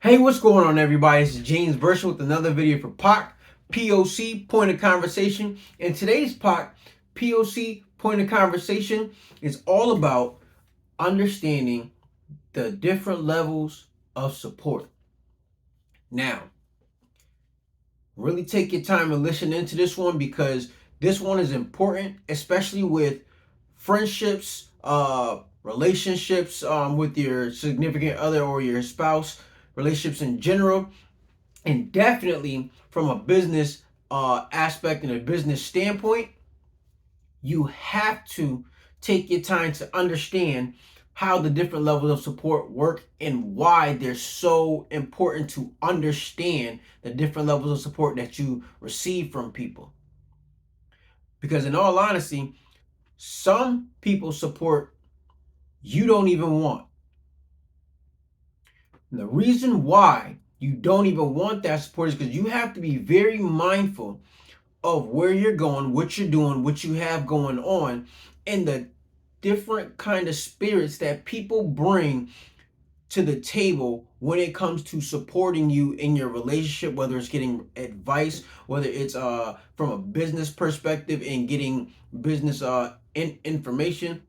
Hey, what's going on, everybody? This is James Burson with another video for P.O.C Point of Conversation. And today's P.O.C Point of Conversation is all about understanding the different levels of support. Now, really take your time and listen into this one because this one is important, especially with friendships, relationships with your significant other or your spouse, relationships in general, and definitely from a business aspect and a business standpoint. You have to take your time to understand how the different levels of support work and why they're so important to understand the different levels of support that you receive from people. Because in all honesty, some people support you don't even want. And the reason why you don't even want that support is because you have to be very mindful of where you're going, what you're doing, what you have going on, and the different kind of spirits that people bring to the table when it comes to supporting you in your relationship, whether it's getting advice, whether it's from a business perspective and getting business information.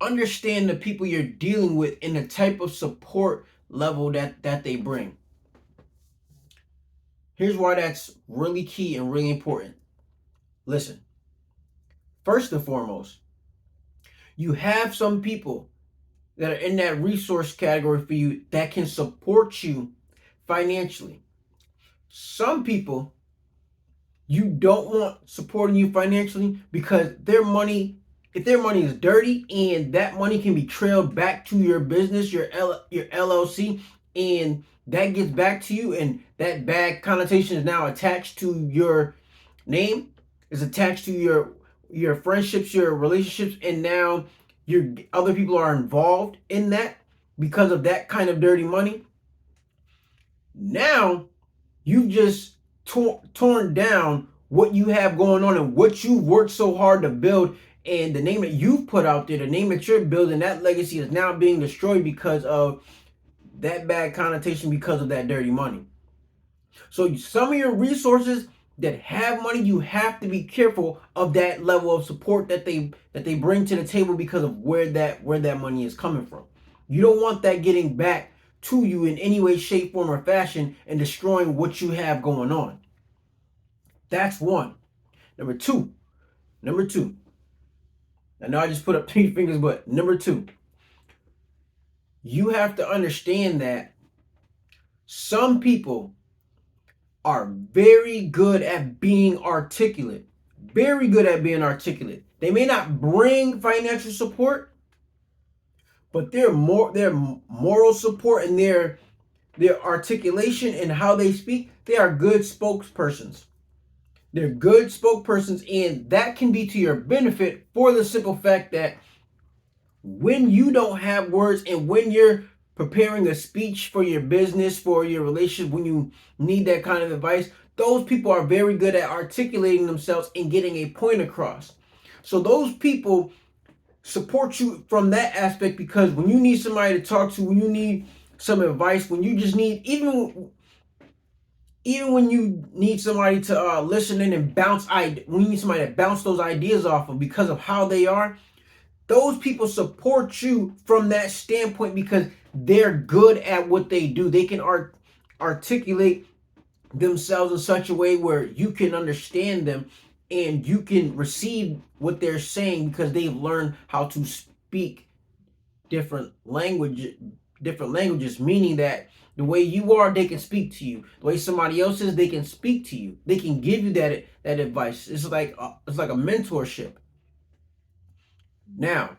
Understand the people you're dealing with and the type of support level that they bring. Here's why that's really key and really important. Listen, first and foremost, you have some people that are in that resource category for you that can support you financially. Some people you don't want supporting you financially because if their money is dirty and that money can be trailed back to your business, your LLC, and that gets back to you, and that bad connotation is now attached to your name, is attached to your friendships, your relationships, and now your other people are involved in that because of that kind of dirty money. Now you've just torn down what you have going on and what you've worked so hard to build, and the name that you've put out there, the name that you're building, that legacy is now being destroyed because of that bad connotation, because of that dirty money. So some of your resources that have money, you have to be careful of that level of support that they bring to the table because of where that money is coming from. You don't want that getting back to you in any way, shape, form, or fashion and destroying what you have going on. That's one. Number two. Number two. I know I just put up 3 fingers, but number two, you have to understand that some people are very good at being articulate. Very good at being articulate. They may not bring financial support, but their moral support and their articulation and how they speak, they are good spokespersons. They're good spokespersons, and that can be to your benefit for the simple fact that when you don't have words and when you're preparing a speech for your business, for your relationship, when you need that kind of advice, those people are very good at articulating themselves and getting a point across. So those people support you from that aspect because when you need somebody to talk to, when you need some advice, when you just need even when you need somebody to listen in and when you need somebody to bounce those ideas off of because of how they are, those people support you from that standpoint because they're good at what they do. They can articulate themselves in such a way where you can understand them and you can receive what they're saying because they've learned how to speak different language different languages, meaning that the way you are, they can speak to you. The way somebody else is, they can speak to you. They can give you that advice. It's like a mentorship. Now,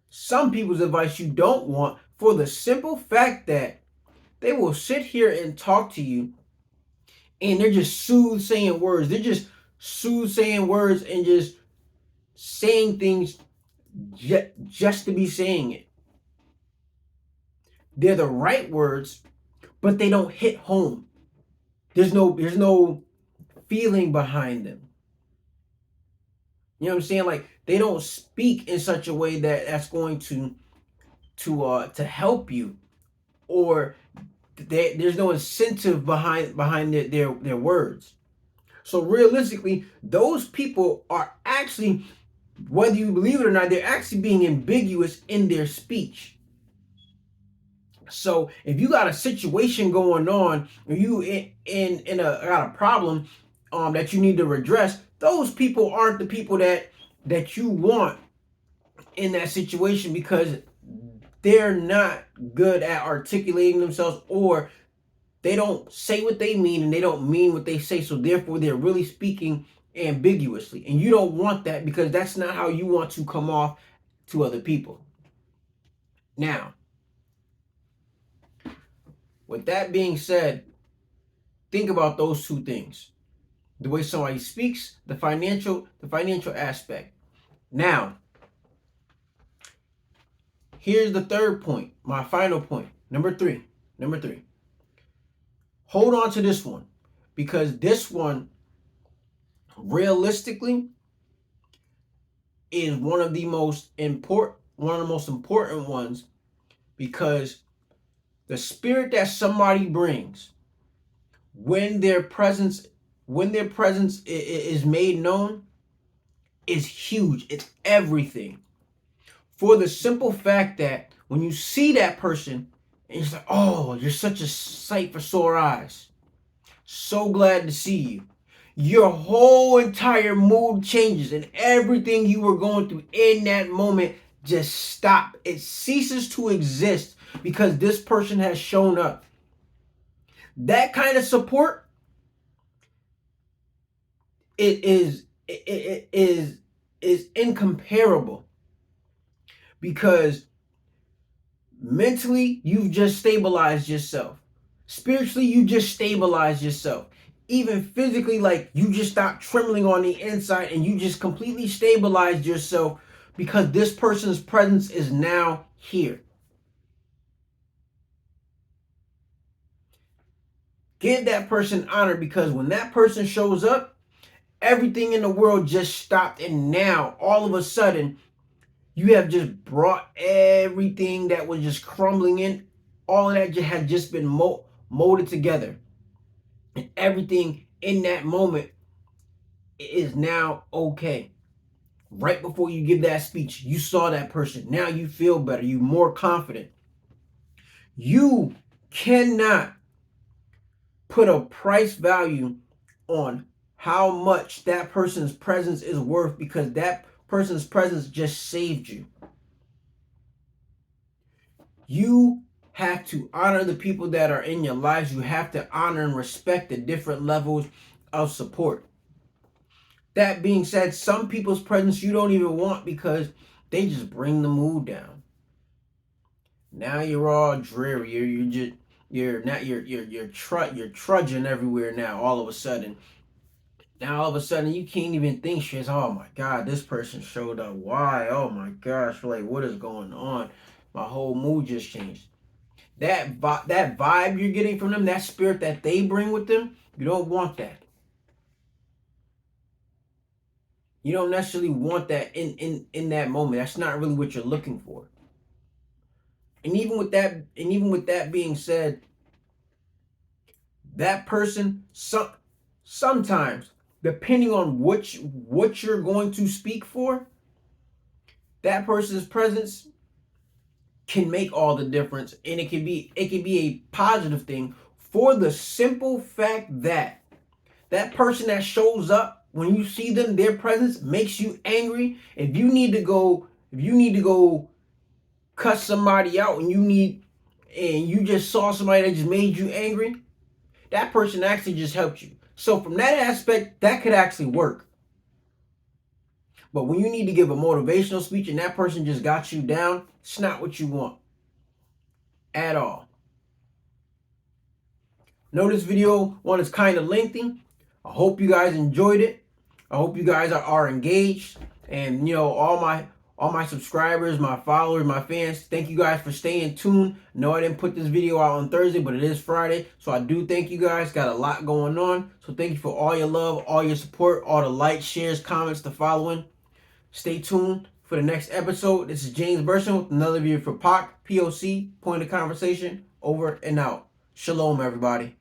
some people's advice you don't want for the simple fact that they will sit here and talk to you and they're just soothsaying words. They're just soothsaying words and just saying things just to be saying it. They're the right words, but they don't hit home. There's no feeling behind them. You know what I'm saying? Like they don't speak in such a way that's going to help you or there's no incentive behind their words. So realistically, those people are actually, whether you believe it or not, they're actually being ambiguous in their speech. So if you got a situation going on, or you got a problem that you need to redress, those people aren't the people that you want in that situation, because they're not good at articulating themselves, or they don't say what they mean and they don't mean what they say. So therefore they're really speaking ambiguously. And you don't want that, because that's not how you want to come off to other people. Now, with that being said, think about those two things. The way somebody speaks, the financial aspect. Now, here's the third point, my final point. Number three. Hold on to this one, because this one realistically is one of the most important ones, because the spirit that somebody brings when their presence is made known is huge. It's everything. For the simple fact that when you see that person, and you're like, oh, you're such a sight for sore eyes. So glad to see you. Your whole entire mood changes, and everything you were going through in that moment just stop. It ceases to exist because this person has shown up. That kind of support, it is incomparable, because mentally you've just stabilized yourself. Spiritually, you just stabilized yourself. Even physically, like, you just stopped trembling on the inside and you just completely stabilized yourself, because this person's presence is now here. Give that person honor, because when that person shows up, everything in the world just stopped, and now all of a sudden you have just brought everything that was just crumbling in. All of that had just been molded together, and everything in that moment is now okay. Right before you give that speech, you saw that person. Now you feel better. You're more confident. You cannot put a price value on how much that person's presence is worth, because that person's presence just saved you. You have to honor the people that are in your lives. You have to honor and respect the different levels of support. That being said, some people's presence you don't even want, because they just bring the mood down. Now you're all dreary. You're trudging everywhere now. All of a sudden, you can't even think straight. Oh my God, this person showed up. Why? Oh my gosh, like, what is going on? My whole mood just changed. That vibe you're getting from them, that spirit that they bring with them, you don't want that. You don't necessarily want that in that moment. That's not really what you're looking for. And even with that being said, that person, sometimes, depending on what you're going to speak for, that person's presence can make all the difference, and it can be a positive thing, for the simple fact that that person that shows up, when you see them, their presence makes you angry. If you need to go cuss somebody out, and you just saw somebody that just made you angry, that person actually just helped you. So from that aspect, that could actually work. But when you need to give a motivational speech and that person just got you down, it's not what you want at all. Know this video one is kind of lengthy. I hope you guys enjoyed it. I hope you guys are engaged. And all my subscribers, my followers, my fans, thank you guys for staying tuned. No, I didn't put this video out on Thursday, but it is Friday. So I do thank you guys. Got a lot going on. So thank you for all your love, all your support, all the likes, shares, comments, the following. Stay tuned for the next episode. This is James Burson with another video for P.O.C Point of Conversation. Over and out. Shalom, everybody.